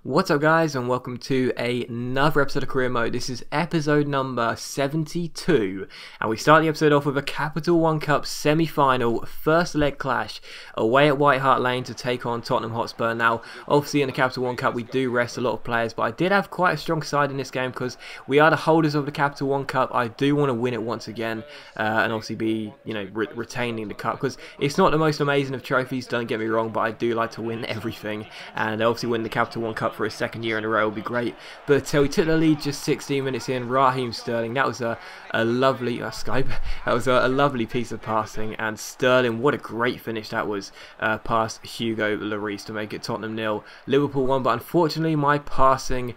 What's up guys, and welcome to another episode of Career Mode. This is episode number 72 and we start the episode off with a Capital One Cup semi-final first leg clash away at White Hart Lane to take on Tottenham Hotspur. Now obviously in the Capital One Cup we do rest a lot of players, but I did have quite a strong side in this game because we are the holders of the Capital One Cup. I do want to win it once again and obviously be, retaining the cup, because it's not the most amazing of trophies, don't get me wrong, but I do like to win everything, and obviously win the Capital One Cup for a second year in a row will be great. But we took the lead just 16 minutes in. Raheem Sterling, that was a lovely Skype. That was a lovely piece of passing, and Sterling, what a great finish that was past Hugo Lloris to make it Tottenham 0, Liverpool 1. But unfortunately my passing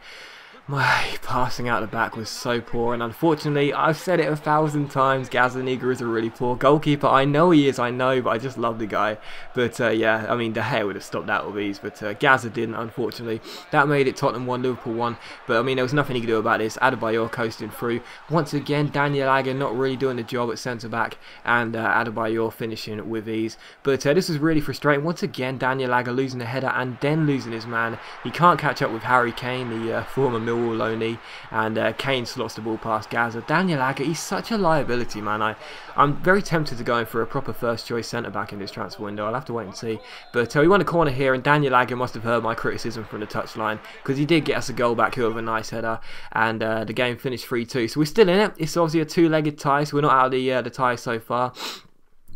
out the back was so poor, and unfortunately, I've said it 1,000 times, Gazzaniga is a really poor goalkeeper. I know he is, but I just love the guy. But yeah, I mean, De Gea would have stopped that with ease, but Gazza didn't, unfortunately. That made it Tottenham 1, Liverpool 1, but I mean, there was nothing he could do about this. Adebayor coasting through. Once again, Daniel Agger not really doing the job at centre-back, and Adebayor finishing with ease. But this was really frustrating. Once again, Daniel Agger losing the header and then losing his man. He can't catch up with Harry Kane, the former Millwall loanee, and Kane slots the ball past Gazza. Daniel Agger, he's such a liability, man. I'm very tempted to go in for a proper first choice centre back in this transfer window. I'll have to wait and see. But we won a corner here, and Daniel Agger must have heard my criticism from the touchline, because he did get us a goal back here with a nice header, and the game finished 3-2. So we're still in it. It's obviously a two-legged tie, so we're not out of the tie so far.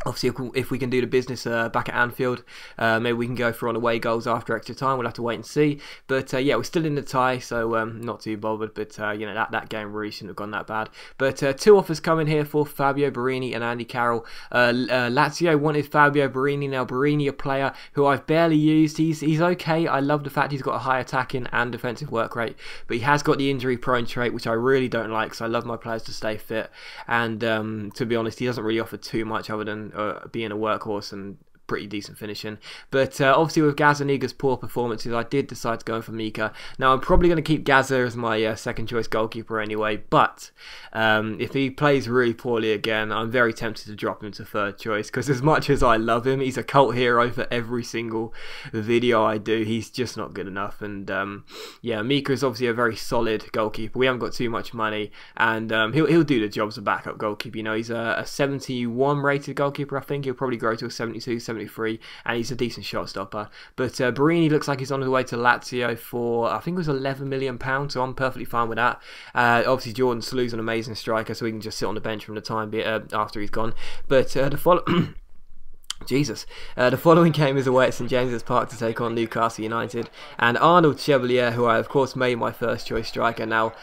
Obviously, if we can do the business back at Anfield, maybe we can go for on away goals after extra time. We'll have to wait and see. But yeah, we're still in the tie, so not too bothered. But that game really shouldn't have gone that bad. But two offers coming here for Fabio Borini and Andy Carroll. Lazio wanted Fabio Borini. Now Borini, a player who I've barely used. He's okay. I love the fact he's got a high attacking and defensive work rate, but he has got the injury-prone trait, which I really don't like. So I love my players to stay fit. And to be honest, he doesn't really offer too much other than being a workhorse and pretty decent finishing. But obviously with Gazzaniga's poor performances, I did decide to go in for Mika. Now I'm probably going to keep Gazza as my second choice goalkeeper anyway, but if he plays really poorly again, I'm very tempted to drop him to third choice, because as much as I love him, he's a cult hero for every single video I do. He's just not good enough. And yeah, Mika is obviously a very solid goalkeeper. We haven't got too much money, and he'll do the job as a backup goalkeeper. He's a 71 rated goalkeeper. I think he'll probably grow to a 72, 73, and he's a decent shot stopper. But Borini looks like he's on his way to Lazio for, I think it was £11 million, so I'm perfectly fine with that. Obviously Jordan Slew's an amazing striker, so he can just sit on the bench from the time after he's gone. But the following game is away at St James's Park to take on Newcastle United, and Arnold Chevalier, who I of course made my first choice striker. Now,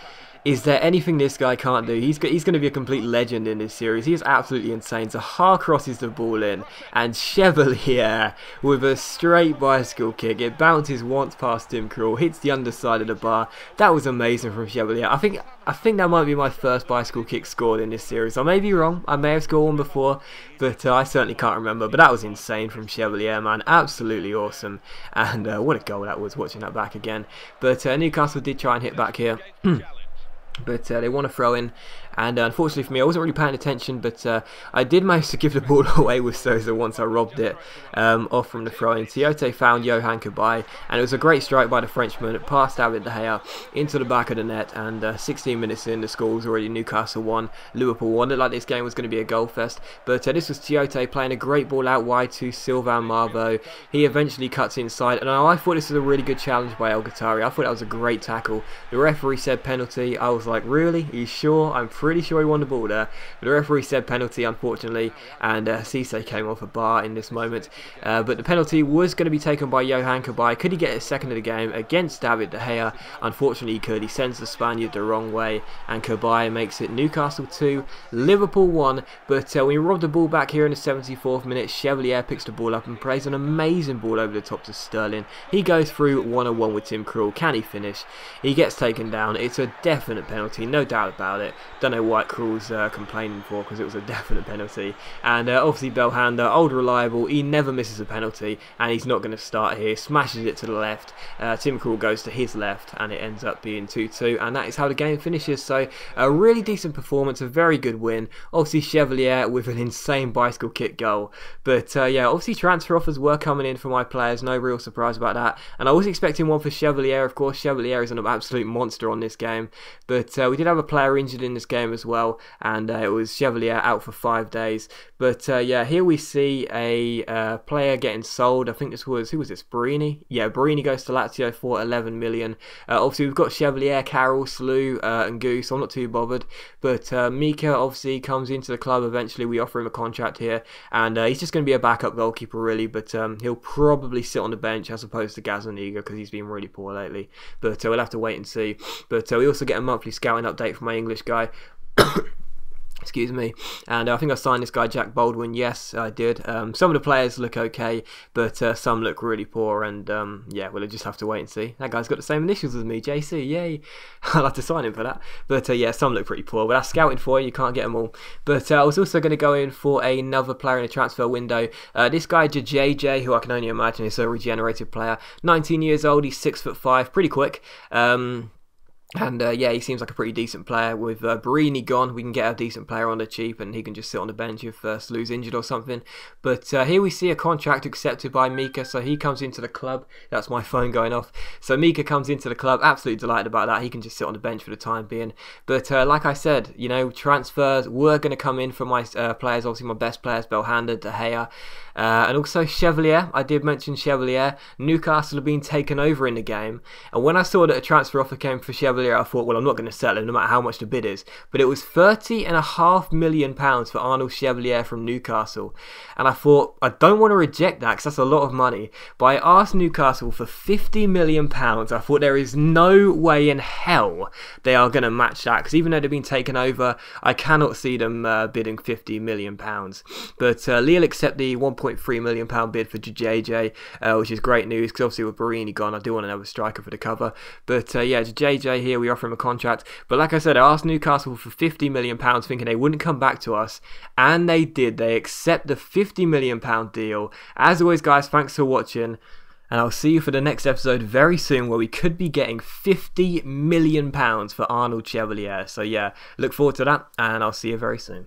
is there anything this guy can't do? He's going to be a complete legend in this series. He is absolutely insane. Zaha crosses the ball in, and Chevalier with a straight bicycle kick. It bounces once past Tim Krul, hits the underside of the bar. That was amazing from Chevalier. I think that might be my first bicycle kick scored in this series. I may be wrong. I may have scored one before, but I certainly can't remember. But that was insane from Chevalier, man. Absolutely awesome. And what a goal that was, watching that back again. But Newcastle did try and hit back here. But they want to throw in, and unfortunately for me, I wasn't really paying attention, but I did manage to give the ball away with Sousa once I robbed it off from the throw-in. Tiote found Johan Cabaye, and it was a great strike by the Frenchman. It passed David De Gea into the back of the net, and 16 minutes in, the score was already Newcastle 1, Liverpool 1. Looked like this game was going to be a goal fest, but this was Tiote playing a great ball out wide to Sylvain Marveau. He eventually cuts inside, and I thought this was a really good challenge by El Ghattari. I thought that was a great tackle. The referee said penalty. I was like, really? Are you sure? I'm pretty sure he won the ball there. But the referee said penalty, unfortunately, and Cisse came off a bar in this moment. But the penalty was going to be taken by Johan Cabaye. Could he get his second of the game against David De Gea? Unfortunately, he could. He sends the Spaniard the wrong way, and Cabaye makes it Newcastle 2, Liverpool 1. But we robbed the ball back here in the 74th minute. Chevalier picks the ball up and plays an amazing ball over the top to Sterling. He goes through 1-on-1 with Tim Krul. Can he finish? He gets taken down. It's a definite penalty, no doubt about it. Don't know what Krul's complaining for, because it was a definite penalty. And obviously Belhanda, old reliable, he never misses a penalty, and he's not going to start here. Smashes it to the left. Tim Krul goes to his left, and it ends up being 2-2, and that is how the game finishes. So a really decent performance, a very good win. Obviously Chevalier with an insane bicycle kick goal. But yeah, obviously transfer offers were coming in for my players, no real surprise about that. And I was expecting one for Chevalier, of course. Chevalier is an absolute monster on this game. But we did have a player injured in this game as well, and it was Chevalier out for 5 days. But yeah, here we see a player getting sold. I think this was, who was this, Barini? Yeah, Barini goes to Lazio for 11 million. Obviously we've got Chevalier, Carroll, Slew and Goose, so I'm not too bothered. But Mika obviously comes into the club eventually. We offer him a contract here, and he's just going to be a backup goalkeeper really, but he'll probably sit on the bench as opposed to Gazaniga, because he's been really poor lately. But we'll have to wait and see. But we also get a monthly scouting update from my English guy. Excuse me. And I think I signed this guy Jack Baldwin. Yes, I did. Some of the players look okay, but some look really poor, and yeah, we'll just have to wait and see. That guy's got the same initials as me, JC, yay. I'll have to sign him for that. But yeah, some look pretty poor, but that's scouting for you, can't get them all. But I was also going to go in for another player in a transfer window. This guy JJ, who I can only imagine is a regenerated player. 19 years old, he's 6'5", pretty quick. And yeah, he seems like a pretty decent player. With Barini gone, we can get a decent player on the cheap, and he can just sit on the bench if Slew's injured or something. But here we see a contract accepted by Mika, so he comes into the club. That's my phone going off. So Mika comes into the club, absolutely delighted about that. He can just sit on the bench for the time being. But like I said, you know, transfers were going to come in for my players. Obviously, my best players, Belhanda, De Gea, and also Chevalier. I did mention Chevalier. Newcastle have been taken over in the game, and when I saw that a transfer offer came for Chevalier, I thought, well, I'm not going to sell him no matter how much the bid is. But it was £30.5 million for Arnold Chevalier from Newcastle. And I thought, I don't want to reject that because that's a lot of money. But I asked Newcastle for £50 million. I thought there is no way in hell they are going to match that, because even though they've been taken over, I cannot see them bidding £50 million. But Lille accept the £1.3 million bid for JJ, which is great news, because obviously with Barini gone, I do want another striker for the cover. But yeah, JJ here, we offer him a contract. But like I said, I asked Newcastle for £50 million, thinking they wouldn't come back to us, and they did. They accept the £50 million deal. As always, guys, thanks for watching, and I'll see you for the next episode very soon, where we could be getting £50 million for Arnold Chevalier. So yeah, look forward to that, and I'll see you very soon.